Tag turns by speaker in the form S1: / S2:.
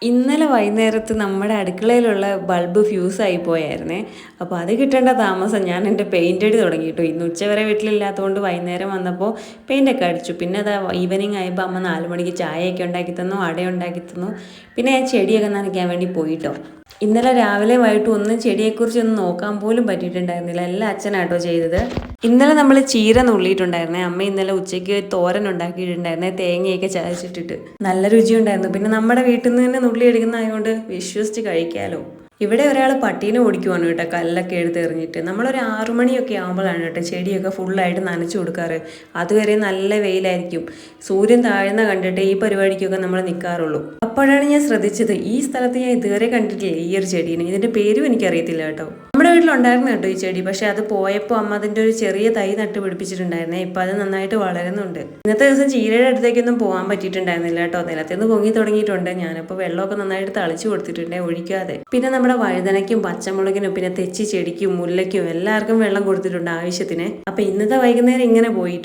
S1: ഇന്നലെ വൈകുന്നേരത്ത് നമ്മുടെ അടുക്കളയിലുള്ള ബൾബ് ഫ്യൂസായി പോയായിരുന്നേ. അപ്പോൾ അത് കിട്ടേണ്ട താമസം ഞാൻ എൻ്റെ പെയിൻ്റ് അടി തുടങ്ങിയിട്ടു. ഇന്ന് ഉച്ചവരെ വീട്ടിലില്ലാത്തതുകൊണ്ട് വൈകുന്നേരം വന്നപ്പോൾ പെയിൻ്റൊക്കെ അടിച്ചു. പിന്നെ അത് ഈവനിങ് ആയപ്പോൾ അമ്മ 4 മണിക്ക് ചായയൊക്കെ ഉണ്ടാക്കി തന്നു, അട ഉണ്ടാക്കി തന്നു. പിന്നെ ഞാൻ ചെടിയൊക്കെ നനയ്ക്കാൻ വേണ്ടി പോയിട്ടോ. ഇന്നലെ രാവിലെ വൈകിട്ട് ഒന്നും ചെടിയെക്കുറിച്ചൊന്നും നോക്കാൻ പോലും പറ്റിയിട്ടുണ്ടായിരുന്നില്ല. എല്ലാം അച്ഛനാട്ടോ ചെയ്തത്. ഇന്നലെ നമ്മൾ ചീര നുള്ളിയിട്ടുണ്ടായിരുന്നേ. അമ്മ ഇന്നലെ ഉച്ചയ്ക്ക് തോരൻ ഉണ്ടാക്കിയിട്ടുണ്ടായിരുന്നേ, തേങ്ങയൊക്കെ ചതച്ചിട്ടിട്ട്. നല്ല രുചിയുണ്ടായിരുന്നു. പിന്നെ നമ്മുടെ വീട്ടിൽ നിന്ന് തന്നെ നുള്ളി എടുക്കുന്നതായതുകൊണ്ട് വിശ്വസിച്ച് കഴിക്കാമല്ലോ. ഇവിടെ ഒരാൾ പട്ടീനെ ഓടിക്കുവാണ് കേട്ടോ, കല്ലൊക്കെ എടുത്ത് എറിഞ്ഞിട്ട്. നമ്മളൊരു 6 മണിയൊക്കെ ആകുമ്പോഴാണ് കേട്ടോ ചെടിയൊക്കെ ഫുള്ളായിട്ട് നനച്ചു കൊടുക്കാറ്. അതുവരെ നല്ല വെയിലായിരിക്കും. സൂര്യൻ താഴ്ന്ന കണ്ടിട്ട് ഈ പരിപാടിക്കൊക്കെ നമ്മൾ നിൽക്കാറുള്ളൂ. അപ്പോഴാണ് ഞാൻ ശ്രദ്ധിച്ചത്, ഈ സ്ഥലത്ത് ഞാൻ ഇതുവരെ കണ്ടിട്ടില്ല ഈ ഒരു ചെടീനെ. ഇതിൻ്റെ പേരും എനിക്കറിയത്തില്ല കേട്ടോ. നമ്മുടെ വീട്ടിലുണ്ടായിരുന്നു കേട്ടോ ഈ ചെടി. പക്ഷെ അത് പോയപ്പോൾ അമ്മ അതിൻ്റെ ഒരു ചെറിയ തൈ നട്ട് പിടിപ്പിച്ചിട്ടുണ്ടായിരുന്നേ. ഇപ്പം അത് നന്നായിട്ട് വളരുന്നുണ്ട്. ഇന്നത്തെ ദിവസം ചീരയുടെ അടുത്തേക്കൊന്നും പോകാൻ പറ്റിയിട്ടുണ്ടായിരുന്നില്ല കേട്ടോ. നിലത്തുനിന്ന് പൊങ്ങി തുടങ്ങിയിട്ടുണ്ട്. ഞാനപ്പോൾ വെള്ളമൊക്കെ നന്നായിട്ട് തളിച്ചു കൊടുത്തിട്ടുണ്ട്, ഒഴിക്കാതെ. പിന്നെ നമ്മുടെ വഴുതനയ്ക്കും പച്ചമുളകിനും പിന്നെ തെച്ചി ചെടിക്കും മുല്ലയ്ക്കും എല്ലാവർക്കും വെള്ളം കൊടുത്തിട്ടുണ്ട് ആവശ്യത്തിന്. അപ്പം ഇന്നത്തെ വൈകുന്നേരം ഇങ്ങനെ പോയിട്ട്